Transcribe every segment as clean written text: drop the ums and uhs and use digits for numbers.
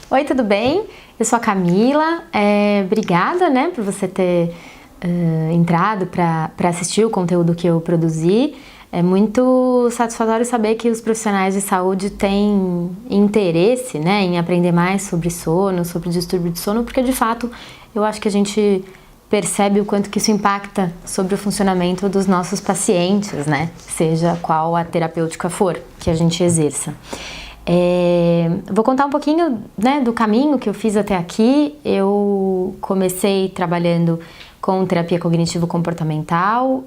Oi, tudo bem? Eu sou a Camila, obrigada, né, por você ter entrado para assistir o conteúdo que eu produzi. É muito satisfatório saber que os profissionais de saúde têm interesse, né, em aprender mais sobre sono, sobre distúrbio de sono, porque de fato eu acho que a gente percebe o quanto que isso impacta sobre o funcionamento dos nossos pacientes, né, seja qual a terapêutica for que a gente exerça. Vou contar um pouquinho, né, do caminho que eu fiz até aqui. Eu comecei trabalhando com terapia cognitivo-comportamental,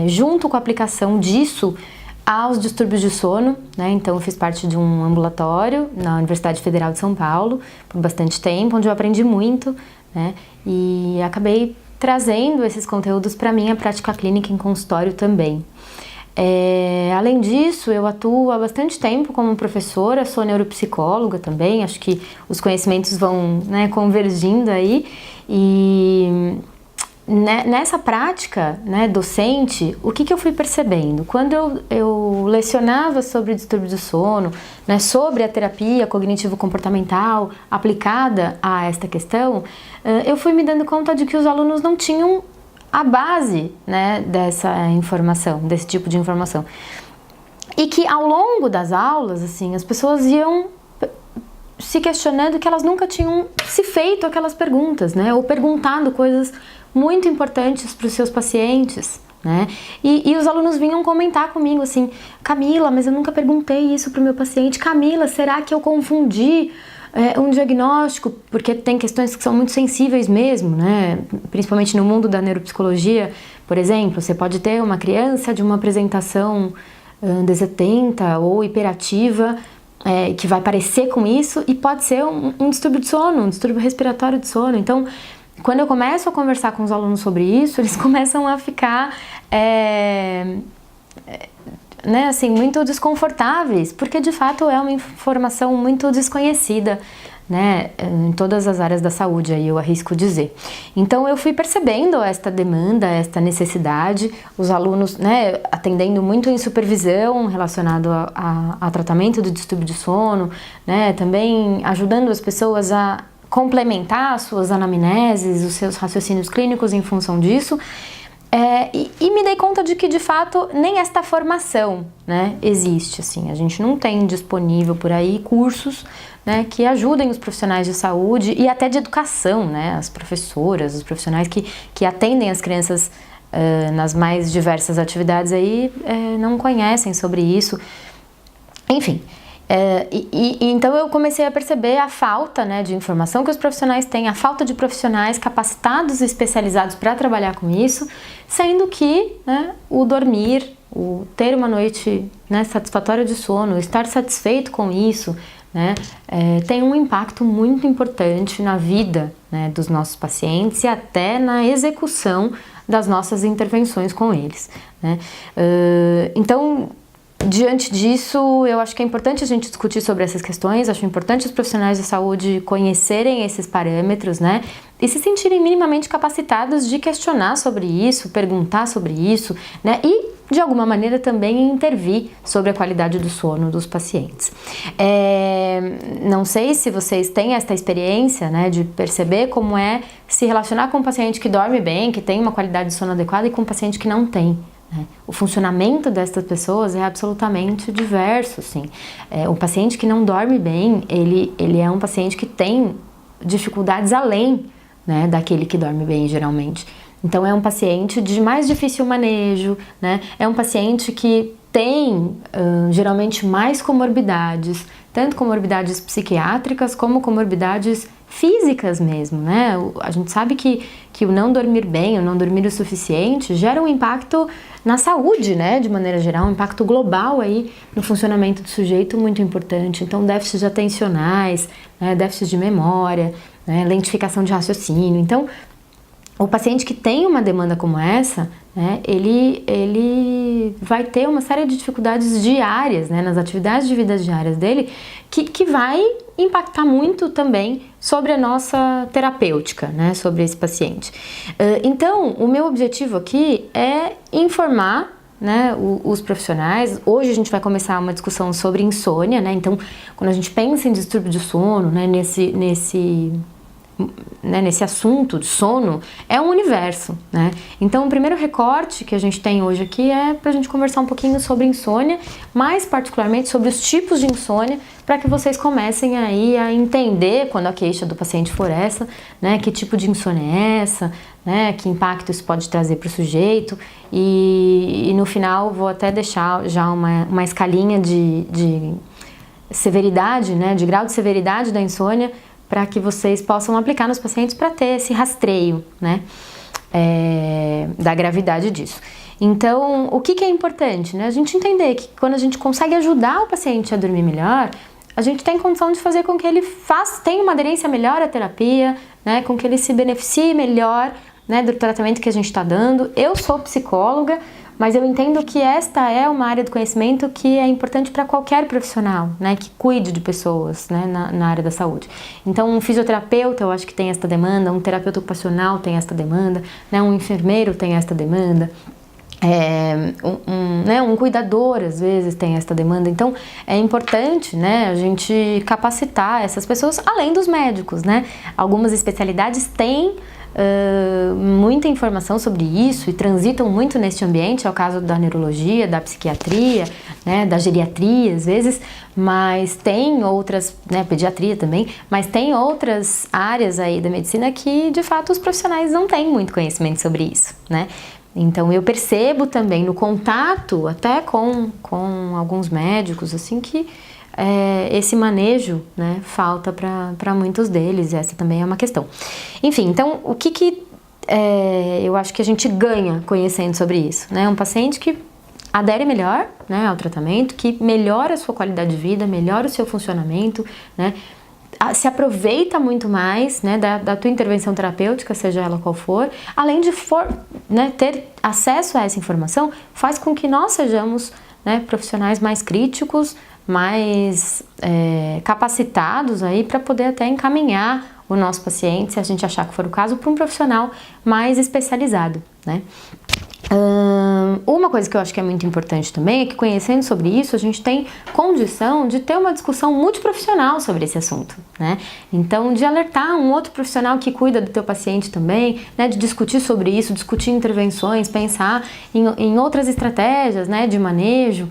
junto com a aplicação disso aos distúrbios de sono, né? Então eu fiz parte de um ambulatório na Universidade Federal de São Paulo por bastante tempo, onde eu aprendi muito, né? E acabei trazendo esses conteúdos para minha prática clínica em consultório também. Além disso, eu atuo há bastante tempo como professora, sou neuropsicóloga também, acho que os conhecimentos vão, né, convergindo aí, e nessa prática, né, docente, o que eu fui percebendo? Quando eu lecionava sobre distúrbio do sono, né, sobre a terapia cognitivo-comportamental aplicada a esta questão, eu fui me dando conta de que os alunos não tinham a base, né, dessa informação, desse tipo de informação. E que ao longo das aulas, assim, as pessoas iam se questionando que elas nunca tinham se feito aquelas perguntas, né, ou perguntado coisas muito importantes para os seus pacientes, né, e os alunos vinham comentar comigo assim: Camila, mas eu nunca perguntei isso para o meu paciente. Camila, será que eu confundi um diagnóstico? Porque tem questões que são muito sensíveis mesmo, né? Principalmente no mundo da neuropsicologia, por exemplo, você pode ter uma criança de uma apresentação D70 ou hiperativa, que vai parecer com isso, e pode ser um distúrbio de sono, um distúrbio respiratório de sono. Então, quando eu começo a conversar com os alunos sobre isso, eles começam a ficar né, assim, muito desconfortáveis, porque de fato é uma informação muito desconhecida, né, em todas as áreas da saúde, aí eu arrisco dizer. Então eu fui percebendo esta demanda, esta necessidade, os alunos, né, atendendo muito em supervisão relacionado a tratamento do distúrbio de sono, né, também ajudando as pessoas a complementar as suas anamneses, os seus raciocínios clínicos em função disso. E me dei conta de que, de fato, nem esta formação, né, existe, assim. A gente não tem disponível por aí cursos, né, que ajudem os profissionais de saúde e até de educação, né, as professoras, os profissionais que atendem as crianças nas mais diversas atividades aí, não conhecem sobre isso. Enfim. Então eu comecei a perceber a falta, né, de informação que os profissionais têm, a falta de profissionais capacitados e especializados para trabalhar com isso, sendo que, né, o dormir, o ter uma noite, né, satisfatória de sono, estar satisfeito com isso, né, tem um impacto muito importante na vida, né, dos nossos pacientes e até na execução das nossas intervenções com eles, né. Então, diante disso, eu acho que é importante a gente discutir sobre essas questões, acho importante os profissionais de saúde conhecerem esses parâmetros, né, e se sentirem minimamente capacitados de questionar sobre isso, perguntar sobre isso, né, e de alguma maneira também intervir sobre a qualidade do sono dos pacientes. Não sei se vocês têm esta experiência, né, de perceber como é se relacionar com um paciente que dorme bem, que tem uma qualidade de sono adequada, e com um paciente que não tem. O funcionamento destas pessoas é absolutamente diverso, sim. O paciente que não dorme bem, ele é um paciente que tem dificuldades além, né, daquele que dorme bem, geralmente. Então é um paciente de mais difícil manejo, né? É um paciente que tem geralmente mais comorbidades, tanto comorbidades psiquiátricas como comorbidades físicas mesmo, né? A gente sabe que o não dormir bem, o não dormir o suficiente gera um impacto na saúde, né? De maneira geral, um impacto global aí no funcionamento do sujeito muito importante. Então, déficits atencionais, né? Déficits de memória, né? Lentificação de raciocínio. Então, o paciente que tem uma demanda como essa, né, ele vai ter uma série de dificuldades diárias, né, nas atividades de vida diárias dele, que vai impactar muito também sobre a nossa terapêutica, né, sobre esse paciente. Então, o meu objetivo aqui é informar, né, os profissionais. Hoje a gente vai começar uma discussão sobre insônia, né? Então, quando a gente pensa em distúrbio de sono, né, nesse assunto de sono, é um universo, né? Então, o primeiro recorte que a gente tem hoje aqui é pra gente conversar um pouquinho sobre insônia, mais particularmente sobre os tipos de insônia, para que vocês comecem aí a entender, quando a queixa do paciente for essa, né, que tipo de insônia é essa, né, que impacto isso pode trazer para o sujeito, e no final vou até deixar já uma escalinha de severidade, né, de grau de severidade da insônia, para que vocês possam aplicar nos pacientes para ter esse rastreio, né, da gravidade disso. Então, o que é importante, né? A gente entender que quando a gente consegue ajudar o paciente a dormir melhor, a gente tem condição de fazer com que ele tenha uma aderência melhor à terapia, né, com que ele se beneficie melhor, né, do tratamento que a gente está dando. Eu sou psicóloga, mas eu entendo que esta é uma área do conhecimento que é importante para qualquer profissional, né, que cuide de pessoas, né, na área da saúde. Então, um fisioterapeuta, eu acho que tem esta demanda, um terapeuta ocupacional tem esta demanda, né, um enfermeiro tem esta demanda, um cuidador às vezes tem esta demanda. Então, é importante, né, a gente capacitar essas pessoas, além dos médicos, né. Algumas especialidades têm muita informação sobre isso e transitam muito neste ambiente, é o caso da neurologia, da psiquiatria, né, da geriatria às vezes, mas tem outras, né, pediatria também, mas tem outras áreas aí da medicina que de fato os profissionais não têm muito conhecimento sobre isso, né. Então eu percebo também no contato até com alguns médicos assim que esse manejo, né, falta para muitos deles, essa também é uma questão. Enfim, então o que eu acho que a gente ganha conhecendo sobre isso, né? Um paciente que adere melhor, né, ao tratamento, que melhora a sua qualidade de vida, melhora o seu funcionamento, né? Se aproveita muito mais, né, da tua intervenção terapêutica, seja ela qual for, além de né, ter acesso a essa informação, faz com que nós sejamos, né, profissionais mais críticos, mais capacitados aí para poder até encaminhar o nosso paciente, se a gente achar que for o caso, para um profissional mais especializado, né? Uma coisa que eu acho que é muito importante também é que, conhecendo sobre isso, a gente tem condição de ter uma discussão multiprofissional sobre esse assunto, né? Então, de alertar um outro profissional que cuida do teu paciente também, né? De discutir sobre isso, discutir intervenções, pensar em outras estratégias, né, de manejo.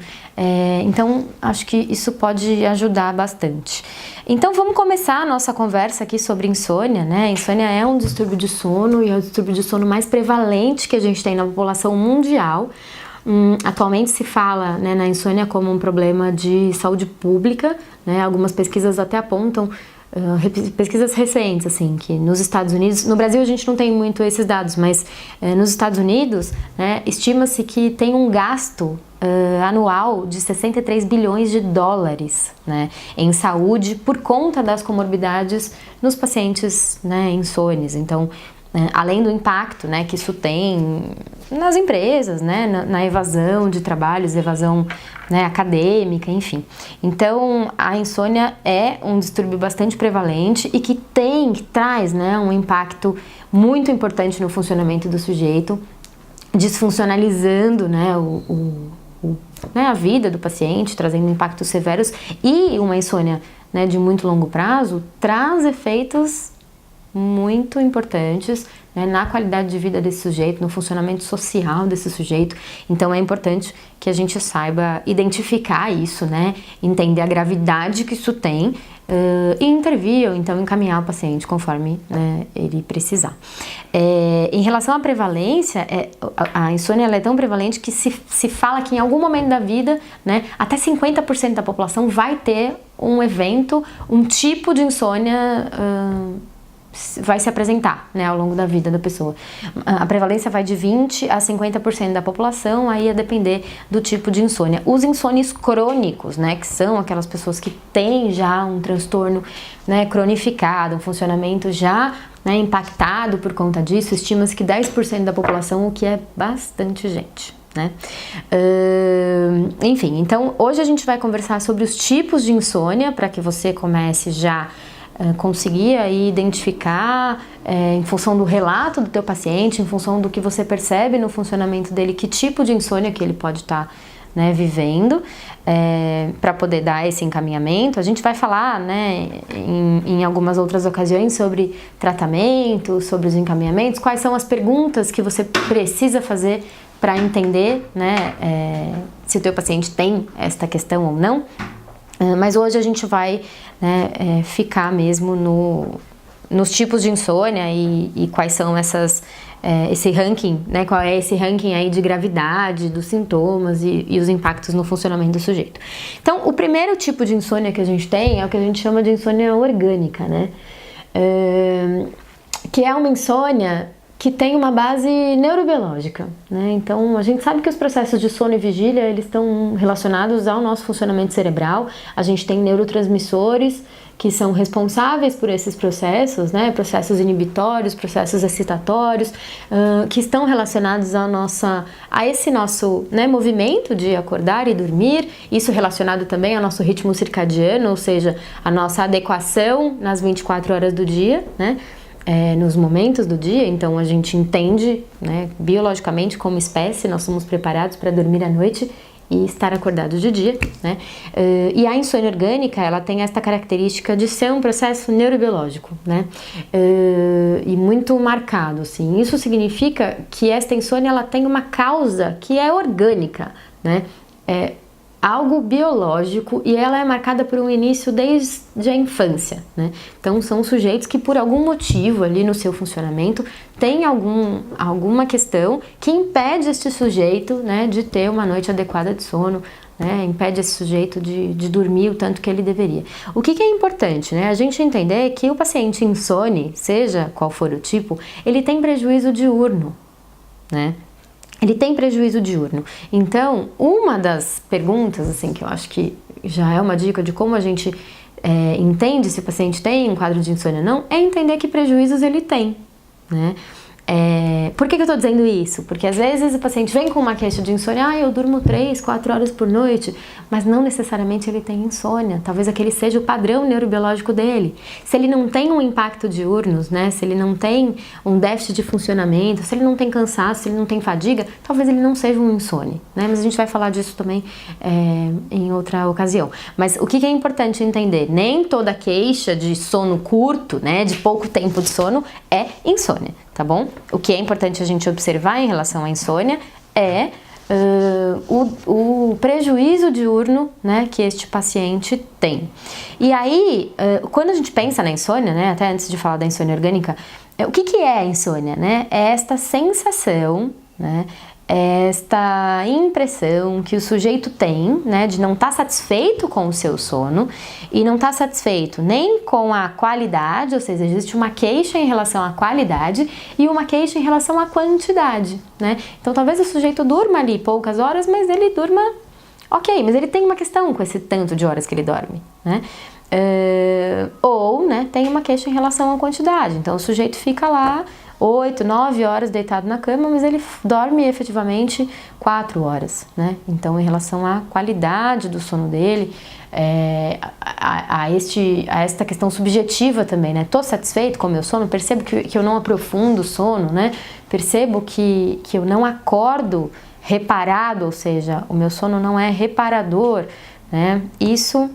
Então, acho que isso pode ajudar bastante. Então, vamos começar a nossa conversa aqui sobre insônia, né? Insônia é um distúrbio de sono e é o distúrbio de sono mais prevalente que a gente tem na população mundial. Atualmente se fala, né, na insônia como um problema de saúde pública, né? Algumas pesquisas até apontam, pesquisas recentes, assim, que nos Estados Unidos, no Brasil a gente não tem muito esses dados, mas nos Estados Unidos, né, estima-se que tem um gasto anual de 63 bilhões de dólares, né, em saúde por conta das comorbidades nos pacientes, né, insônios. Então, além do impacto, né, que isso tem nas empresas, né, na evasão de trabalhos, evasão, né, acadêmica, enfim. Então, a insônia é um distúrbio bastante prevalente e que traz, né, um impacto muito importante no funcionamento do sujeito, desfuncionalizando, né, né, a vida do paciente, trazendo impactos severos, e uma insônia, né, de muito longo prazo traz efeitos muito importantes, né, na qualidade de vida desse sujeito, no funcionamento social desse sujeito. Então é importante que a gente saiba identificar isso, né, entender a gravidade que isso tem e intervir ou então encaminhar o paciente conforme, né, ele precisar. Em relação à prevalência, a insônia ela é tão prevalente que se fala que em algum momento da vida, né, até 50% da população vai ter um evento, um tipo de insônia vai se apresentar, né, ao longo da vida da pessoa. A prevalência vai de 20% a 50% da população, aí a depender do tipo de insônia. Os insônios crônicos, né, que são aquelas pessoas que têm já um transtorno, né, cronificado, um funcionamento já, né, impactado por conta disso, estima-se que 10% da população, o que é bastante gente, né? Enfim, então hoje a gente vai conversar sobre os tipos de insônia, para que você comece já conseguir aí identificar, em função do relato do teu paciente, em função do que você percebe no funcionamento dele, que tipo de insônia que ele pode estar vivendo, para poder dar esse encaminhamento. A gente vai falar, em algumas outras ocasiões sobre tratamento, sobre os encaminhamentos, quais são as perguntas que você precisa fazer para entender, se o teu paciente tem esta questão ou não. Mas hoje a gente vai ficar mesmo nos tipos de insônia e quais são esse ranking, qual é esse ranking aí de gravidade dos sintomas e os impactos no funcionamento do sujeito. Então, o primeiro tipo de insônia que a gente tem é o que a gente chama de insônia orgânica, que é uma insônia que tem uma base neurobiológica, Então, a gente sabe que os processos de sono e vigília, eles estão relacionados ao nosso funcionamento cerebral. A gente tem neurotransmissores que são responsáveis por esses processos, processos inibitórios, processos excitatórios, que estão relacionados a esse nosso movimento de acordar e dormir, isso relacionado também ao nosso ritmo circadiano, ou seja, a nossa adequação nas 24 horas do dia, nos momentos do dia. Então a gente entende, biologicamente, como espécie, nós somos preparados para dormir à noite e estar acordado de dia, e a insônia orgânica, ela tem esta característica de ser um processo neurobiológico, e muito marcado, assim. Isso significa que esta insônia, ela tem uma causa que é orgânica, é algo biológico, e ela é marcada por um início desde a infância, Então são sujeitos que por algum motivo ali no seu funcionamento tem alguma questão que impede este sujeito, de ter uma noite adequada de sono, impede esse sujeito de dormir o tanto que ele deveria. O que é importante, a gente entender que o paciente insone, seja qual for o tipo, ele tem prejuízo diurno, Ele tem prejuízo diurno. Então, uma das perguntas, assim, que eu acho que já é uma dica de como a gente entende se o paciente tem um quadro de insônia ou não, é entender que prejuízos ele tem, Por que eu estou dizendo isso? Porque às vezes o paciente vem com uma queixa de insônia, eu durmo 3, 4 horas por noite, mas não necessariamente ele tem insônia, talvez aquele seja o padrão neurobiológico dele. Se ele não tem um impacto diurno, se ele não tem um déficit de funcionamento, se ele não tem cansaço, se ele não tem fadiga, talvez ele não seja um insone, Mas a gente vai falar disso também em outra ocasião. Mas o que é importante entender? Nem toda queixa de sono curto, de pouco tempo de sono, é insônia, tá bom? O que é importante a gente observar em relação à insônia é o prejuízo diurno, que este paciente tem. E aí, quando a gente pensa na insônia, até antes de falar da insônia orgânica, o que é a insônia, É esta sensação, esta impressão que o sujeito tem, de não estar satisfeito com o seu sono e não estar satisfeito nem com a qualidade, ou seja, existe uma queixa em relação à qualidade e uma queixa em relação à quantidade, Então talvez o sujeito durma ali poucas horas, mas ele durma ok, mas ele tem uma questão com esse tanto de horas que ele dorme, ou tem uma queixa em relação à quantidade, então o sujeito fica lá 8, 9 horas deitado na cama, mas ele dorme efetivamente 4 horas, Então, em relação à qualidade do sono dele, a esta questão subjetiva também, Tô satisfeito com o meu sono, percebo que eu não aprofundo o sono, Percebo que eu não acordo reparado, ou seja, o meu sono não é reparador, Isso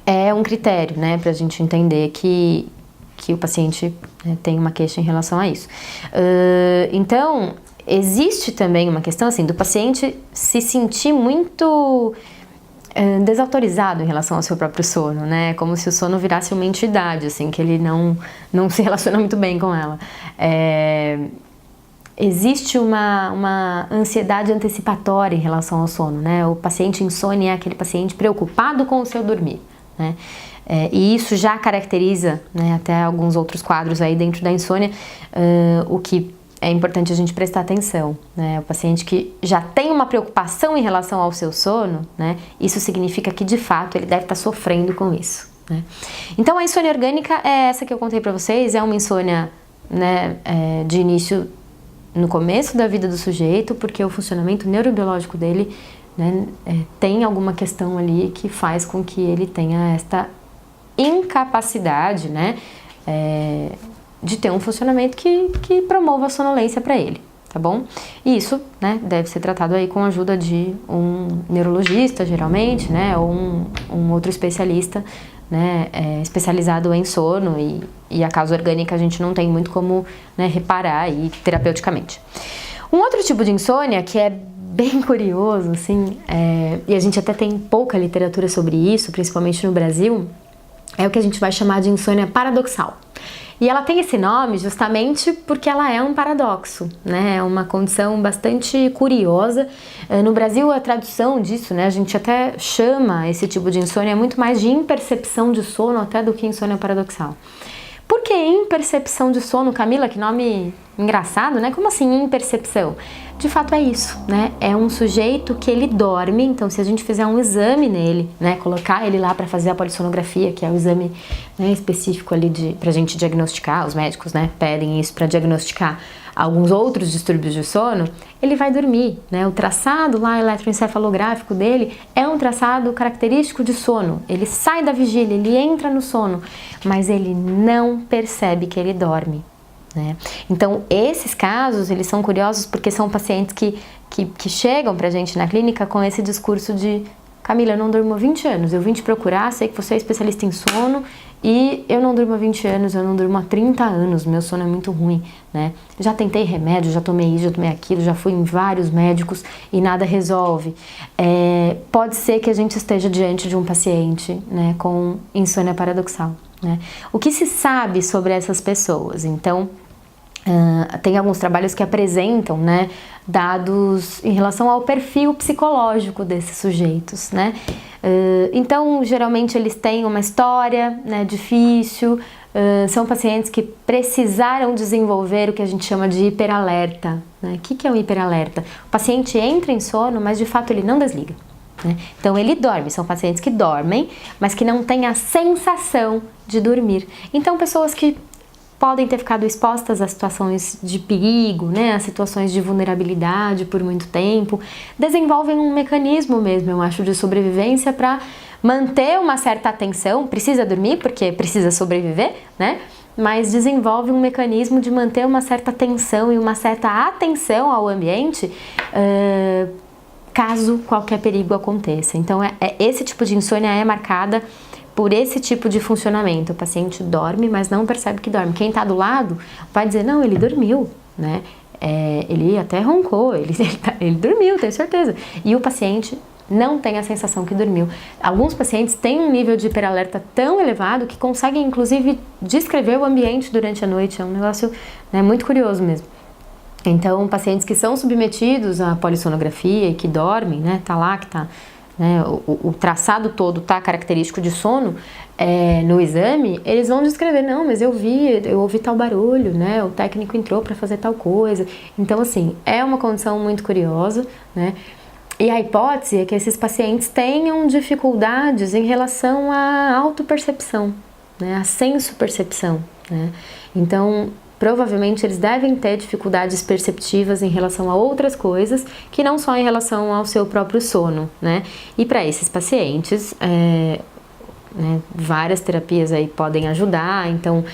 é um critério, para a gente entender que o paciente tem uma queixa em relação a isso. Então, existe também uma questão assim do paciente se sentir muito desautorizado em relação ao seu próprio sono, como se o sono virasse uma entidade, assim, que ele não se relaciona muito bem com ela. Existe uma ansiedade antecipatória em relação ao sono, O paciente insone é aquele paciente preocupado com o seu dormir, e isso já caracteriza, até alguns outros quadros aí dentro da insônia, o que é importante a gente prestar atenção, O paciente que já tem uma preocupação em relação ao seu sono, isso significa que de fato ele deve estar sofrendo com isso, Então a insônia orgânica é essa que eu contei para vocês, é uma insônia, de início no começo da vida do sujeito, porque o funcionamento neurobiológico dele, tem alguma questão ali que faz com que ele tenha incapacidade, né, de ter um funcionamento que promova a sonolência para ele, tá bom? E isso, né, deve ser tratado aí com a ajuda de um neurologista, geralmente, né, ou um outro especialista, né, especializado em sono, e a causa orgânica a gente não tem muito como, né, reparar aí terapeuticamente. Um outro tipo de insônia que é bem curioso, assim, e a gente até tem pouca literatura sobre isso, principalmente no Brasil, é o que a gente vai chamar de insônia paradoxal. E ela tem esse nome justamente porque ela é um paradoxo, né? É uma condição bastante curiosa. No Brasil, a tradução disso, né? A gente até chama esse tipo de insônia muito mais de impercepção de sono até do que insônia paradoxal. Por que impercepção de sono, Camila? Que nome engraçado, né? Como assim impercepção? De fato é isso, né? É um sujeito que ele dorme, então se a gente fizer um exame nele, né? Colocar ele lá para fazer a polissonografia, que é o exame, né, específico ali pra gente diagnosticar, os médicos, né, pedem isso para diagnosticar alguns outros distúrbios de sono, ele vai dormir, né? O traçado lá eletroencefalográfico dele é um traçado característico de sono. Ele sai da vigília, ele entra no sono, mas ele não percebe que ele dorme, né? Então, esses casos, eles são curiosos porque são pacientes que chegam pra gente na clínica com esse discurso de: Camila, eu não durmo há 20 anos, eu vim te procurar, sei que você é especialista em sono e eu não durmo há 20 anos, eu não durmo há 30 anos, meu sono é muito ruim, né? Já tentei remédio, já tomei isso, já tomei aquilo, já fui em vários médicos e nada resolve. Pode ser que a gente esteja diante de um paciente, né, com insônia paradoxal, né? O que se sabe sobre essas pessoas? Então, tem alguns trabalhos que apresentam, né, dados em relação ao perfil psicológico desses sujeitos, né? Então, geralmente eles têm uma história, né, difícil, são pacientes que precisaram desenvolver o que a gente chama de hiperalerta, né? O que é um hiperalerta? O paciente entra em sono, mas de fato ele não desliga, né? Então ele dorme, são pacientes que dormem, mas que não têm a sensação de dormir. Então pessoas que podem ter ficado expostas a situações de perigo, né, a situações de vulnerabilidade por muito tempo, desenvolvem um mecanismo mesmo, eu acho, de sobrevivência para manter uma certa atenção. Precisa dormir porque precisa sobreviver, né? Mas desenvolve um mecanismo de manter uma certa atenção e uma certa atenção ao ambiente, caso qualquer perigo aconteça. Então, esse tipo de insônia é marcada por esse tipo de funcionamento. O paciente dorme, mas não percebe que dorme. Quem está do lado vai dizer: não, ele dormiu, né? Ele até roncou, ele dormiu, tenho certeza. E o paciente não tem a sensação que dormiu. Alguns pacientes têm um nível de hiperalerta tão elevado que conseguem, inclusive, descrever o ambiente durante a noite. É um negócio, né, muito curioso mesmo. Então, pacientes que são submetidos à polissonografia e que dormem, né, tá lá, que tá, né, o traçado todo tá característico de sono, no exame, eles vão descrever: não, mas eu ouvi tal barulho, né, o técnico entrou para fazer tal coisa. Então, assim, é uma condição muito curiosa, né, e a hipótese é que esses pacientes tenham dificuldades em relação à autopercepção, né, à senso-percepção, né. Então, provavelmente eles devem ter dificuldades perceptivas em relação a outras coisas que não só em relação ao seu próprio sono, né? E para esses pacientes, né, várias terapias aí podem ajudar. Então,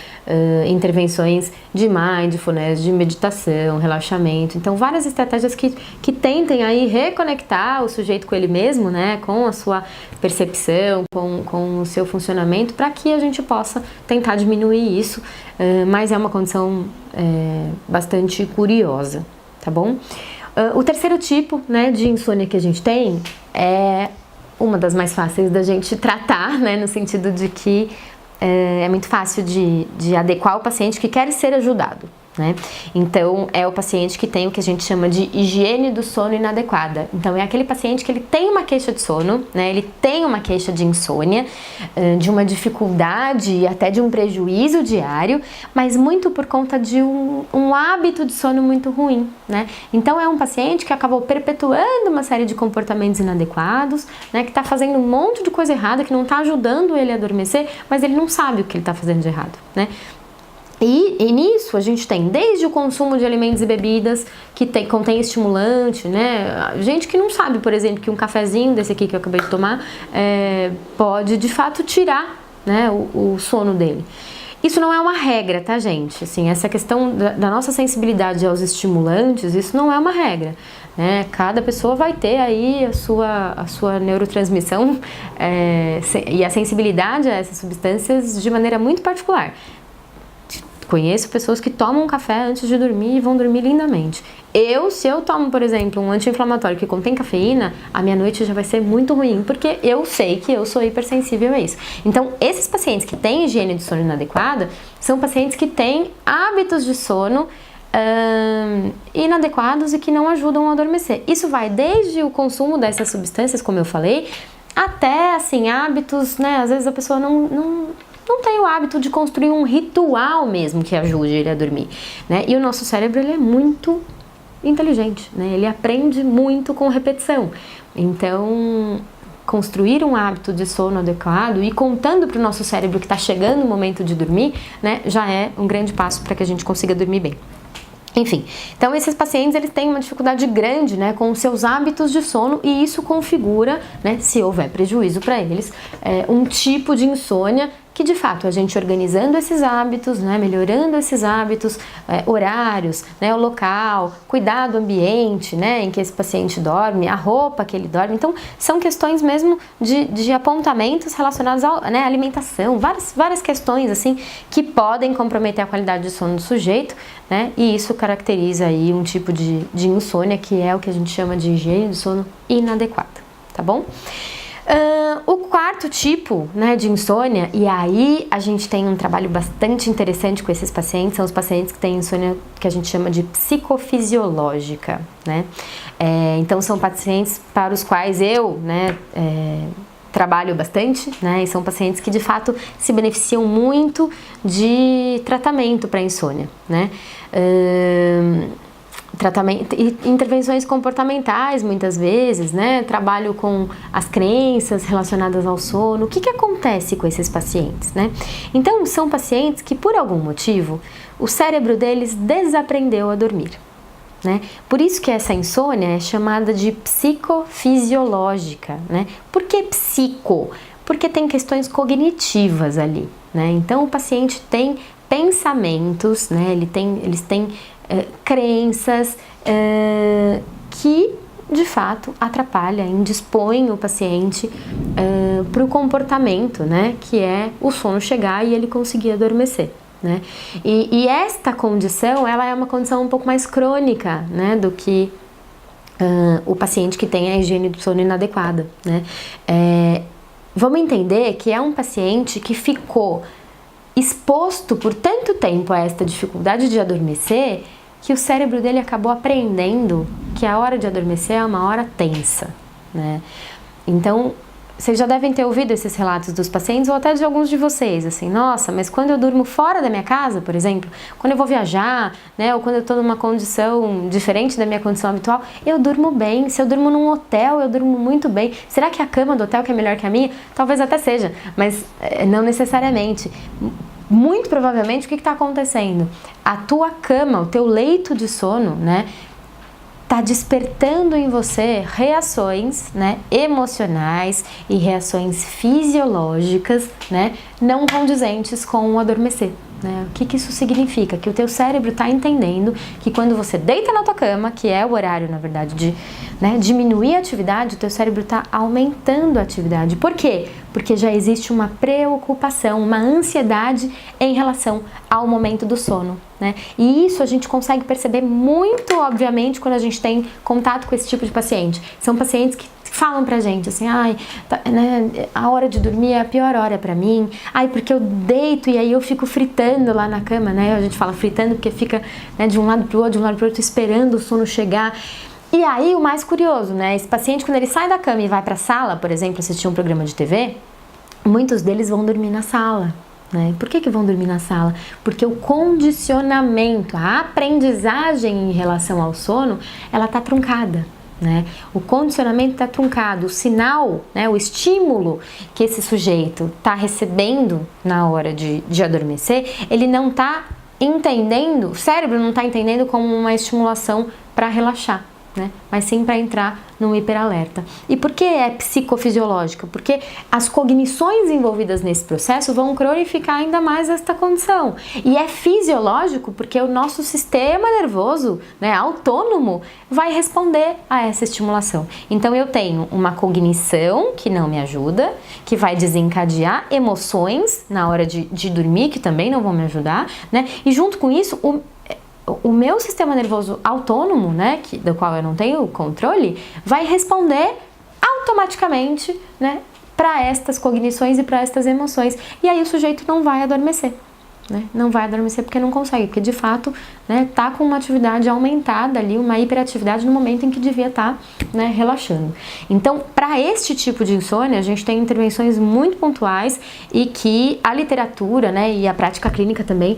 intervenções de mindfulness, de meditação, relaxamento. Então, várias estratégias que tentem aí reconectar o sujeito com ele mesmo, né, com a sua percepção, com o seu funcionamento, para que a gente possa tentar diminuir isso, mas é uma condição bastante curiosa, tá bom? O terceiro tipo, né, de insônia que a gente tem é uma das mais fáceis da gente tratar, né, no sentido de que é muito fácil de adequar o paciente que quer ser ajudado, né? Então, é o paciente que tem o que a gente chama de higiene do sono inadequada. Então, é aquele paciente que ele tem uma queixa de sono, né? Ele tem uma queixa de insônia, de uma dificuldade e até de um prejuízo diário, mas muito por conta de um hábito de sono muito ruim, né? Então, é um paciente que acabou perpetuando uma série de comportamentos inadequados, né? Que está fazendo um monte de coisa errada, que não está ajudando ele a adormecer, mas ele não sabe o que ele está fazendo de errado, né? E nisso a gente tem desde o consumo de alimentos e bebidas que contém estimulante, né? Gente que não sabe, por exemplo, que um cafezinho desse aqui que eu acabei de tomar pode de fato tirar, né, o sono dele. Isso não é uma regra, tá, gente? Assim, essa questão da nossa sensibilidade aos estimulantes, isso não é uma regra, né? Cada pessoa vai ter aí a sua neurotransmissão e a sensibilidade a essas substâncias de maneira muito particular. Conheço pessoas que tomam café antes de dormir e vão dormir lindamente. Se eu tomo, por exemplo, um anti-inflamatório que contém cafeína, a minha noite já vai ser muito ruim, porque eu sei que eu sou hipersensível a isso. Então, esses pacientes que têm higiene de sono inadequada, são pacientes que têm hábitos de sono inadequados e que não ajudam a adormecer. Isso vai desde o consumo dessas substâncias, como eu falei, até, assim, hábitos, né? Às vezes a pessoa não tem o hábito de construir um ritual mesmo que ajude ele a dormir, né? E o nosso cérebro, ele é muito inteligente, né? Ele aprende muito com repetição. Então, construir um hábito de sono adequado e contando para o nosso cérebro que está chegando o momento de dormir, né, já é um grande passo para que a gente consiga dormir bem. Enfim, então esses pacientes eles têm uma dificuldade grande, né, com os seus hábitos de sono e isso configura, né, se houver prejuízo para eles, um tipo de insônia que de fato a gente organizando esses hábitos, né, melhorando esses hábitos, horários, né, o local, cuidar do ambiente, né, em que esse paciente dorme, a roupa que ele dorme, então são questões mesmo de apontamentos relacionados à, né, alimentação, várias questões assim que podem comprometer a qualidade de sono do sujeito, né, e isso caracteriza aí um tipo de insônia que é o que a gente chama de higiene de sono inadequada, tá bom? O quarto tipo, né, de insônia, e aí a gente tem um trabalho bastante interessante com esses pacientes, são os pacientes que têm insônia que a gente chama de psicofisiológica, né? Então são pacientes para os quais eu, né, trabalho bastante, né, e são pacientes que de fato se beneficiam muito de tratamento para insônia, né? Tratamento e intervenções comportamentais muitas vezes, né? Trabalho com as crenças relacionadas ao sono. O que acontece com esses pacientes, né? Então, são pacientes que por algum motivo o cérebro deles desaprendeu a dormir, né? Por isso que essa insônia é chamada de psicofisiológica, né? Por que psico? Porque tem questões cognitivas ali, né? Então, o paciente tem pensamentos, né? Eles têm crenças que de fato atrapalham, indispõem o paciente para o comportamento, né, que é o sono chegar e ele conseguir adormecer, né? E esta condição, ela é uma condição um pouco mais crônica, né, do que o paciente que tem a higiene do sono inadequada, né? Vamos entender que é um paciente que ficou exposto por tanto tempo a esta dificuldade de adormecer que o cérebro dele acabou aprendendo que a hora de adormecer é uma hora tensa, né? Então, vocês já devem ter ouvido esses relatos dos pacientes ou até de alguns de vocês, assim, nossa, mas quando eu durmo fora da minha casa, por exemplo, quando eu vou viajar, né, ou quando eu tô numa condição diferente da minha condição habitual, eu durmo bem. Se eu durmo num hotel, eu durmo muito bem. Será que a cama do hotel que é melhor que a minha? Talvez até seja, mas não necessariamente. Muito provavelmente, o que está acontecendo? A tua cama, o teu leito de sono, né, tá despertando em você reações, né, emocionais e reações fisiológicas, né, não condizentes com o adormecer. Né? O que isso significa? Que o teu cérebro está entendendo que quando você deita na tua cama, que é o horário, na verdade, de, né, diminuir a atividade, o teu cérebro está aumentando a atividade. Por quê? Porque já existe uma preocupação, uma ansiedade em relação ao momento do sono, né? E isso a gente consegue perceber muito, obviamente, quando a gente tem contato com esse tipo de paciente. São pacientes que falam pra gente assim, ai, né, a hora de dormir é a pior hora pra mim, ai, porque eu deito e aí eu fico fritando lá na cama, né? A gente fala fritando porque fica, né, de um lado pro outro, esperando o sono chegar. E aí, o mais curioso, né? Esse paciente, quando ele sai da cama e vai pra sala, por exemplo, assistir um programa de TV, muitos deles vão dormir na sala, né? Por que vão dormir na sala? Porque o condicionamento, a aprendizagem em relação ao sono, ela tá truncada, né? O condicionamento está truncado, o sinal, né, o estímulo que esse sujeito está recebendo na hora de adormecer, ele não está entendendo, o cérebro não está entendendo como uma estimulação para relaxar, né? Mas sim para entrar no hiperalerta. E por que é psicofisiológico? Porque as cognições envolvidas nesse processo vão cronificar ainda mais esta condição. E é fisiológico porque o nosso sistema nervoso, né, autônomo, vai responder a essa estimulação. Então eu tenho uma cognição que não me ajuda, que vai desencadear emoções na hora de dormir, que também não vão me ajudar, né? E junto com isso, o meu sistema nervoso autônomo, né, do qual eu não tenho controle, vai responder automaticamente, né, para estas cognições e para estas emoções. E aí o sujeito não vai adormecer, né? Não vai adormecer porque não consegue, porque de fato, né, tá com uma atividade aumentada ali, uma hiperatividade no momento em que devia estar, né, relaxando. Então, para este tipo de insônia, a gente tem intervenções muito pontuais e que a literatura, né, e a prática clínica também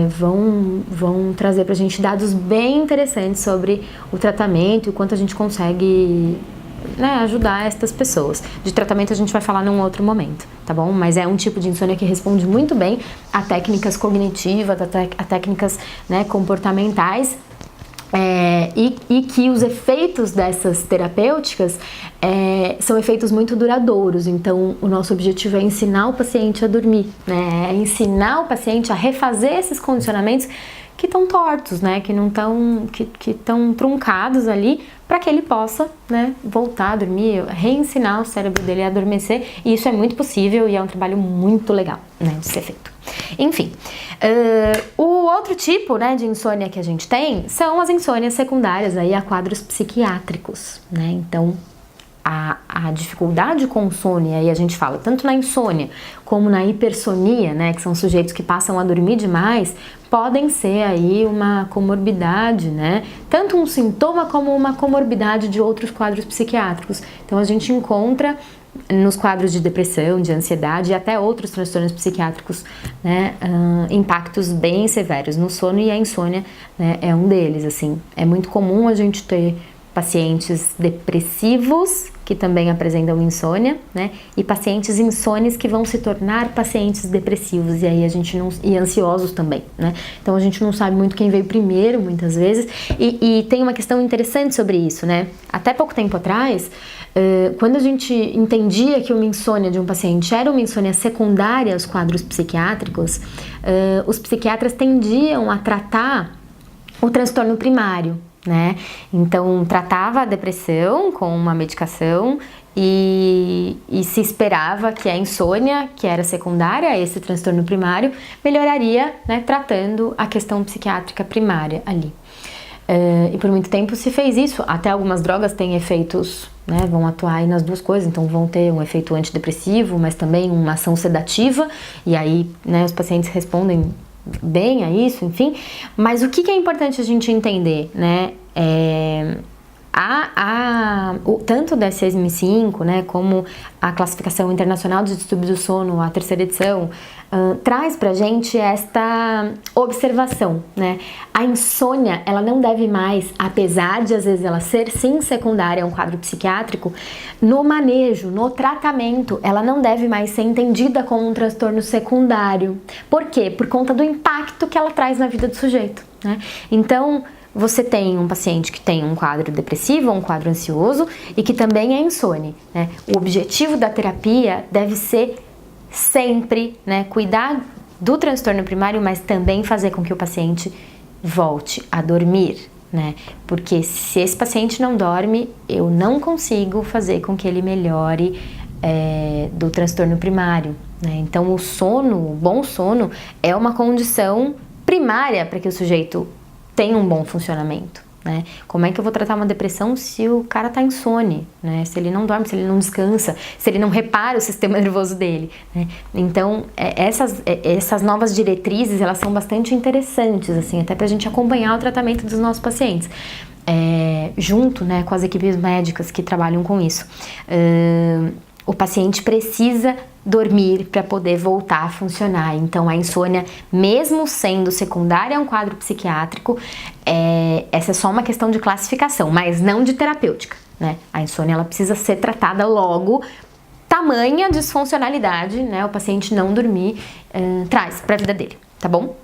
vão trazer pra gente dados bem interessantes sobre o tratamento e o quanto a gente consegue, né, ajudar estas pessoas. De tratamento a gente vai falar num outro momento, tá bom? Mas é um tipo de insônia que responde muito bem a técnicas cognitivas, a técnicas, né, comportamentais, e que os efeitos dessas terapêuticas são efeitos muito duradouros. Então o nosso objetivo é ensinar o paciente a dormir, né? É ensinar o paciente a refazer esses condicionamentos que estão tortos, né, que não estão, que estão truncados ali, para que ele possa, né, voltar a dormir, reensinar o cérebro dele a adormecer, e isso é muito possível e é um trabalho muito legal, né, de ser feito. Enfim, o outro tipo, né, de insônia que a gente tem são as insônias secundárias aí a quadros psiquiátricos, né, então a dificuldade com sono, e aí a gente fala tanto na insônia como na hipersonia, né, que são sujeitos que passam a dormir demais, podem ser aí uma comorbidade, né, tanto um sintoma como uma comorbidade de outros quadros psiquiátricos. Então a gente encontra nos quadros de depressão, de ansiedade e até outros transtornos psiquiátricos, né, impactos bem severos no sono, e a insônia, né, é um deles. Assim, é muito comum a gente ter pacientes depressivos que também apresentam insônia, né? E pacientes insones que vão se tornar pacientes depressivos, e aí a gente não, e ansiosos também, né? Então a gente não sabe muito quem veio primeiro, muitas vezes, e tem uma questão interessante sobre isso, né? Até pouco tempo atrás, quando a gente entendia que uma insônia de um paciente era uma insônia secundária aos quadros psiquiátricos, os psiquiatras tendiam a tratar o transtorno primário, né? Então tratava a depressão com uma medicação e se esperava que a insônia, que era secundária a esse transtorno primário, melhoraria, né, tratando a questão psiquiátrica primária ali. E por muito tempo se fez isso. Até algumas drogas têm efeitos, né, vão atuar aí nas duas coisas, então vão ter um efeito antidepressivo, mas também uma ação sedativa, e aí, né, os pacientes respondem bem a isso, enfim. Mas o que é importante a gente entender, né, tanto o DSM-5, né, como a Classificação Internacional de Distúrbios do Sono, a terceira edição, traz pra gente esta observação, né? A insônia, ela não deve mais, apesar de às vezes ela ser sim secundária a um quadro psiquiátrico, no manejo, no tratamento, ela não deve mais ser entendida como um transtorno secundário. Por quê? Por conta do impacto que ela traz na vida do sujeito, né? Então, você tem um paciente que tem um quadro depressivo, um quadro ansioso e que também é insone, né? O objetivo da terapia deve ser sempre, né, cuidar do transtorno primário, mas também fazer com que o paciente volte a dormir, né? Porque se esse paciente não dorme, eu não consigo fazer com que ele melhore do transtorno primário, né? Então o sono, o bom sono, é uma condição primária para que o sujeito tem um bom funcionamento, né? Como é que eu vou tratar uma depressão se o cara tá insone, né? Se ele não dorme, se ele não descansa, se ele não repara o sistema nervoso dele, né? Então, essas novas diretrizes, elas são bastante interessantes, assim, até pra gente acompanhar o tratamento dos nossos pacientes, junto, né, com as equipes médicas que trabalham com isso. O paciente precisa dormir para poder voltar a funcionar. Então a insônia, mesmo sendo secundária a um quadro psiquiátrico, essa é só uma questão de classificação, mas não de terapêutica, né? A insônia, ela precisa ser tratada logo. Tamanha disfuncionalidade, né, o paciente não dormir traz para a vida dele, tá bom?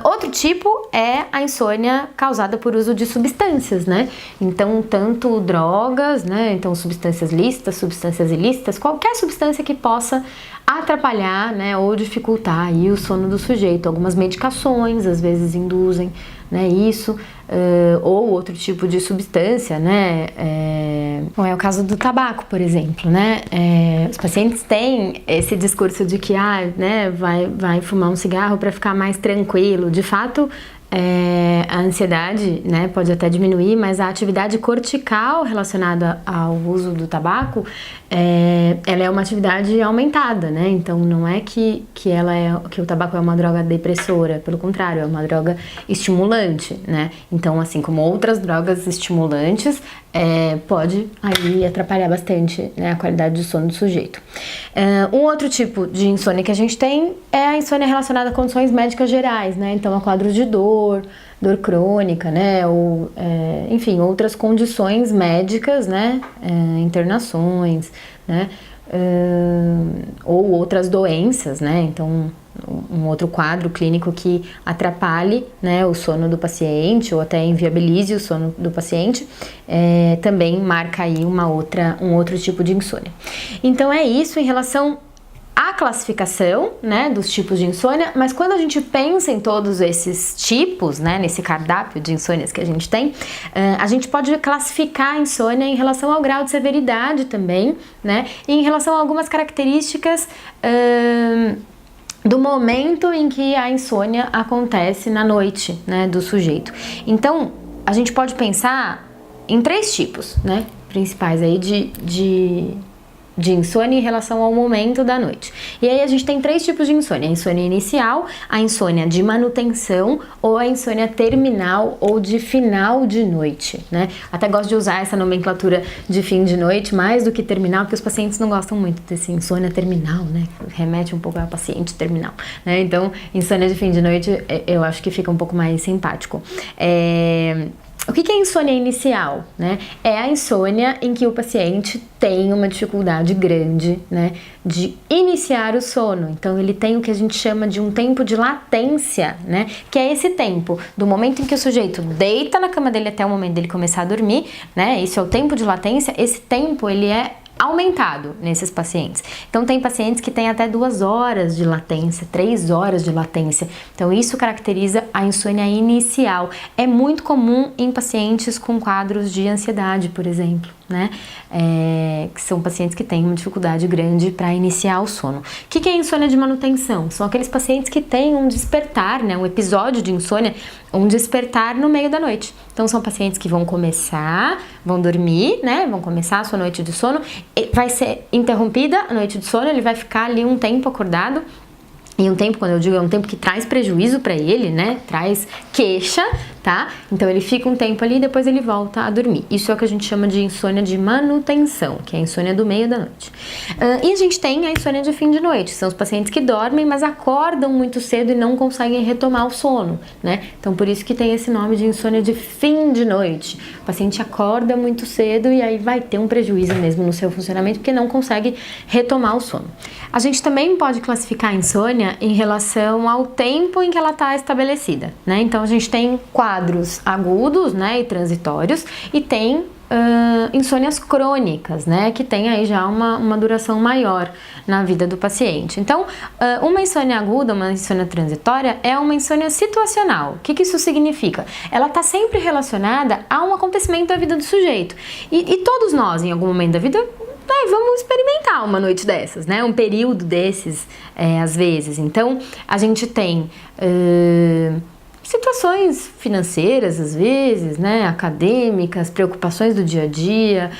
Outro tipo é a insônia causada por uso de substâncias, né? Então, tanto drogas, né? Então, substâncias lícitas, substâncias ilícitas, qualquer substância que possa atrapalhar, né? Ou dificultar aí o sono do sujeito. Algumas medicações, às vezes, induzem, né? Isso, ou outro tipo de substância, né? Bom, é o caso do tabaco, por exemplo, né? Os pacientes têm esse discurso de que, né? Vai fumar um cigarro para ficar mais tranquilo. De fato, a ansiedade, né, pode até diminuir, mas a atividade cortical relacionada ao uso do tabaco, ela é uma atividade aumentada, né? Então não é que o tabaco é uma droga depressora, pelo contrário, é uma droga estimulante, né? Então, assim como outras drogas estimulantes, pode aí atrapalhar bastante, né, a qualidade do sono do sujeito. Um outro tipo de insônia que a gente tem é a insônia relacionada a condições médicas gerais, né? Então, a quadros de dor crônica, né? Ou, enfim, outras condições médicas, né? Internações, né? Ou outras doenças, né? Então, um outro quadro clínico que atrapalhe, né, o sono do paciente ou até inviabilize o sono do paciente, também marca aí um outro tipo de insônia. Então é isso em relação à classificação, né, dos tipos de insônia, mas quando a gente pensa em todos esses tipos, né, nesse cardápio de insônias que a gente tem, a gente pode classificar a insônia em relação ao grau de severidade também, né, e em relação a algumas características do momento em que a insônia acontece na noite, né, do sujeito. Então, a gente pode pensar em 3 tipos, né, principais aí de insônia em relação ao momento da noite. E aí a gente tem 3 tipos de insônia: a insônia inicial, a insônia de manutenção ou a insônia terminal ou de final de noite, né? Até gosto de usar essa nomenclatura de fim de noite mais do que terminal, porque os pacientes não gostam muito desse insônia terminal, né? Remete um pouco ao paciente terminal, né? Então, insônia de fim de noite eu acho que fica um pouco mais simpático. O que é insônia inicial, né? É a insônia em que o paciente tem uma dificuldade grande, né, de iniciar o sono. Então, ele tem o que a gente chama de um tempo de latência, né? Que é esse tempo do momento em que o sujeito deita na cama dele até o momento dele começar a dormir, né? Esse é o tempo de latência. Esse tempo, ele é aumentado nesses pacientes. Então, tem pacientes que têm até 2 horas de latência, 3 horas de latência. Então, isso caracteriza a insônia inicial. É muito comum em pacientes com quadros de ansiedade, por exemplo, né? Que são pacientes que têm uma dificuldade grande para iniciar o sono. O que é insônia de manutenção? São aqueles pacientes que têm um despertar, né? Um episódio de insônia, um despertar no meio da noite. Então, são pacientes que vão dormir, né? Vão começar a sua noite de sono, vai ser interrompida a noite de sono, ele vai ficar ali um tempo acordado. E um tempo, quando eu digo, é um tempo que traz prejuízo para ele, né? Traz queixa, tá? Então ele fica um tempo ali e depois ele volta a dormir. Isso é o que a gente chama de insônia de manutenção, que é a insônia do meio da noite. E a gente tem a insônia de fim de noite, são os pacientes que dormem, mas acordam muito cedo e não conseguem retomar o sono, né? Então por isso que tem esse nome de insônia de fim de noite. O paciente acorda muito cedo e aí vai ter um prejuízo mesmo no seu funcionamento, porque não consegue retomar o sono. A gente também pode classificar a insônia em relação ao tempo em que ela está estabelecida, né? Então a gente tem quadros agudos, né, e transitórios, e tem insônias crônicas, né, que tem aí já uma duração maior na vida do paciente. Então, uma insônia aguda, uma insônia transitória é uma insônia situacional. O que isso significa? Ela está sempre relacionada a um acontecimento da vida do sujeito. E todos nós, em algum momento da vida, vamos experimentar uma noite dessas, né? Um período desses, às vezes. Então, a gente tem situações financeiras, às vezes, né? Acadêmicas, preocupações do dia a dia,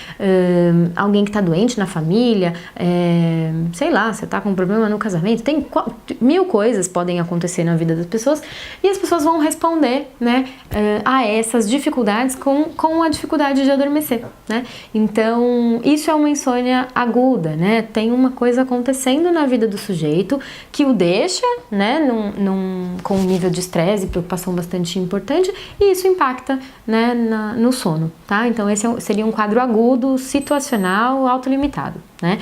alguém que está doente na família, sei lá, você está com um problema no casamento, tem 1000 coisas podem acontecer na vida das pessoas e as pessoas vão responder, né, a essas dificuldades com a dificuldade de adormecer, né? Então, isso é uma insônia aguda, né? Tem uma coisa acontecendo na vida do sujeito que o deixa, né, com um nível de estresse e preocupação bastante importante, e isso impacta, né, no sono, tá? Então esse seria um quadro agudo, situacional, autolimitado, né?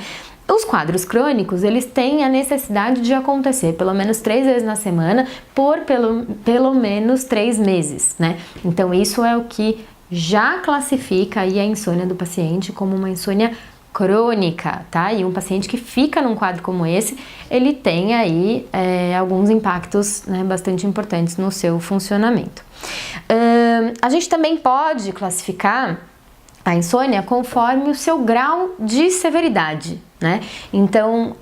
Os quadros crônicos, eles têm a necessidade de acontecer pelo menos 3 vezes na semana por pelo menos 3 meses, né? Então isso é o que já classifica aí a insônia do paciente como uma insônia crônica, tá? E um paciente que fica num quadro como esse, ele tem aí alguns impactos, né, bastante importantes no seu funcionamento. A gente também pode classificar a insônia conforme o seu grau de severidade, né? Então,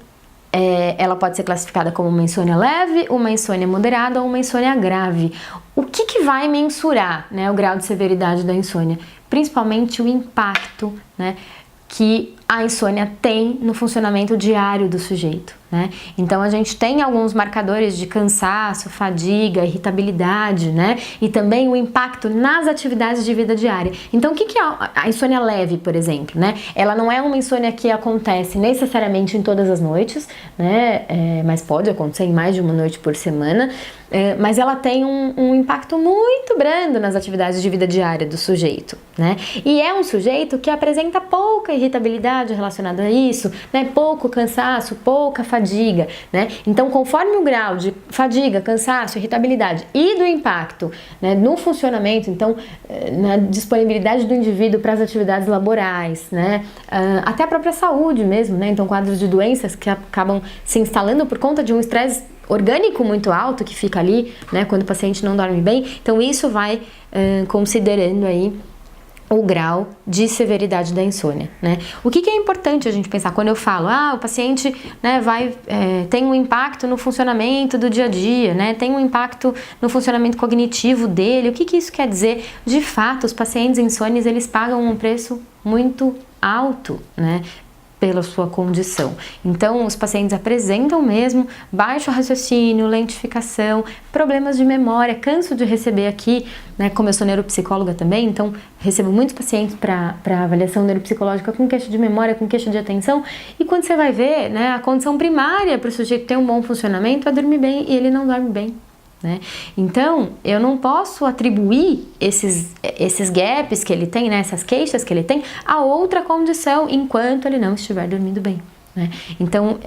ela pode ser classificada como uma insônia leve, uma insônia moderada ou uma insônia grave. O que vai mensurar, né, o grau de severidade da insônia? Principalmente o impacto, né, que a insônia tem no funcionamento diário do sujeito, né? Então a gente tem alguns marcadores de cansaço, fadiga, irritabilidade, né? E também o impacto nas atividades de vida diária. Então o que é a insônia leve, por exemplo, né? Ela não é uma insônia que acontece necessariamente em todas as noites, né? Mas pode acontecer em mais de uma noite por semana. Mas ela tem um impacto muito brando nas atividades de vida diária do sujeito, né? E é um sujeito que apresenta pouca irritabilidade relacionada a isso, né? Pouco cansaço, pouca fadiga, né? Então, conforme o grau de fadiga, cansaço, irritabilidade e do impacto, né, no funcionamento, então, na disponibilidade do indivíduo para as atividades laborais, né? Até a própria saúde mesmo, né? Então, quadros de doenças que acabam se instalando por conta de um estresse orgânico muito alto que fica ali, né, quando o paciente não dorme bem. Então isso vai considerando aí o grau de severidade da insônia, né? O que é importante a gente pensar quando eu falo, o paciente, né, tem um impacto no funcionamento do dia a dia, né? Tem um impacto no funcionamento cognitivo dele. O que isso quer dizer? De fato, os pacientes insônios, eles pagam um preço muito alto, né, pela sua condição. Então, os pacientes apresentam mesmo baixo raciocínio, lentificação, problemas de memória. Canso de receber aqui, né, como eu sou neuropsicóloga também, então recebo muitos pacientes para avaliação neuropsicológica com queixa de memória, com queixa de atenção, e quando você vai ver, né, a condição primária para o sujeito ter um bom funcionamento é dormir bem, e ele não dorme bem, né? Então, eu não posso atribuir esses gaps que ele tem, né, essas queixas que ele tem, a outra condição enquanto ele não estiver dormindo bem, né? Então,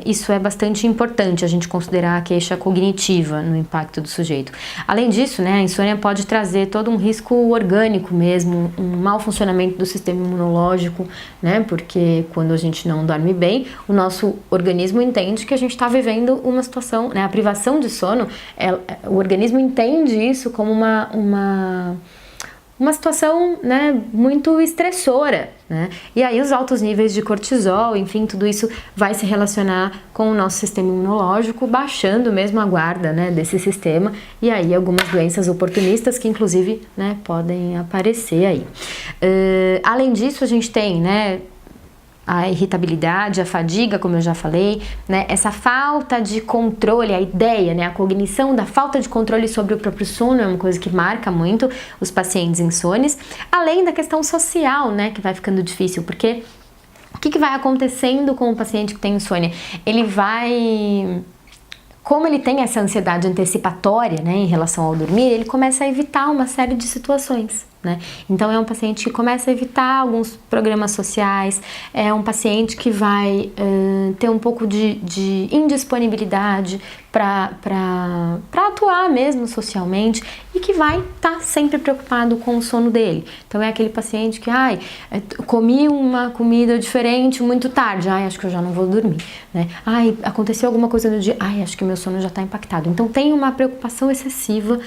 isso é bastante importante, a gente considerar a queixa cognitiva no impacto do sujeito. Além disso, né, a insônia pode trazer todo um risco orgânico mesmo, um mau funcionamento do sistema imunológico, né, porque quando a gente não dorme bem, o nosso organismo entende que a gente está vivendo uma situação, né, a privação de sono, o organismo entende isso como uma situação, né, muito estressora, né? E aí os altos níveis de cortisol, enfim, tudo isso vai se relacionar com o nosso sistema imunológico, baixando mesmo a guarda, né, desse sistema, e aí algumas doenças oportunistas que inclusive, né, podem aparecer aí. Além disso, a gente tem, né, a irritabilidade, a fadiga, como eu já falei, né? Essa falta de controle, a ideia, né? A cognição da falta de controle sobre o próprio sono é uma coisa que marca muito os pacientes insônios, além da questão social, né? Que vai ficando difícil, porque o que vai acontecendo com o paciente que tem insônia? Como ele tem essa ansiedade antecipatória, né, em relação ao dormir, ele começa a evitar uma série de situações, né? Então é um paciente que começa a evitar alguns programas sociais, é um paciente que vai ter um pouco de indisponibilidade para atuar mesmo socialmente e que vai estar sempre preocupado com o sono dele. Então é aquele paciente que, comi uma comida diferente muito tarde, acho que eu já não vou dormir, né? Aconteceu alguma coisa no dia, acho que meu sono já está impactado. Então tem uma preocupação excessiva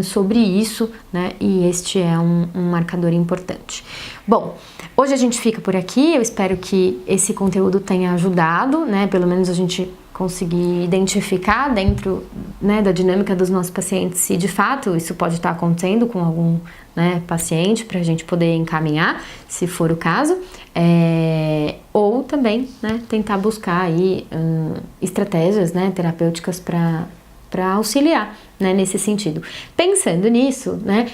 sobre isso, né? E este é um marcador importante. Bom, hoje a gente fica por aqui. Eu espero que esse conteúdo tenha ajudado, né? Pelo menos a gente conseguir identificar dentro, né, da dinâmica dos nossos pacientes se de fato isso pode estar acontecendo com algum, né, paciente, para a gente poder encaminhar, se for o caso, ou também, né, tentar buscar aí estratégias, né, terapêuticas para auxiliar, né, nesse sentido. Pensando nisso, né,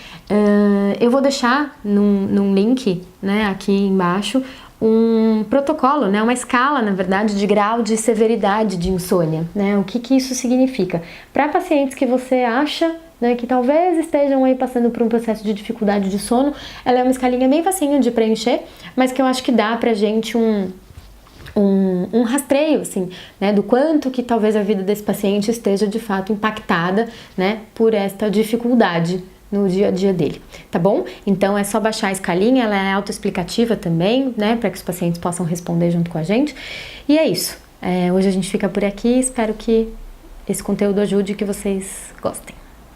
eu vou deixar num link, né, aqui embaixo um protocolo, né, uma escala, na verdade, de grau de severidade de insônia, né? O que isso significa? Para pacientes que você acha, né, que talvez estejam aí passando por um processo de dificuldade de sono, ela é uma escalinha bem facinho de preencher, mas que eu acho que dá pra gente um rastreio, assim, né, do quanto que talvez a vida desse paciente esteja de fato impactada, né, por esta dificuldade no dia a dia dele, tá bom? Então é só baixar a escalinha, ela é autoexplicativa também, né, para que os pacientes possam responder junto com a gente. E é isso. Hoje a gente fica por aqui, espero que esse conteúdo ajude e que vocês gostem.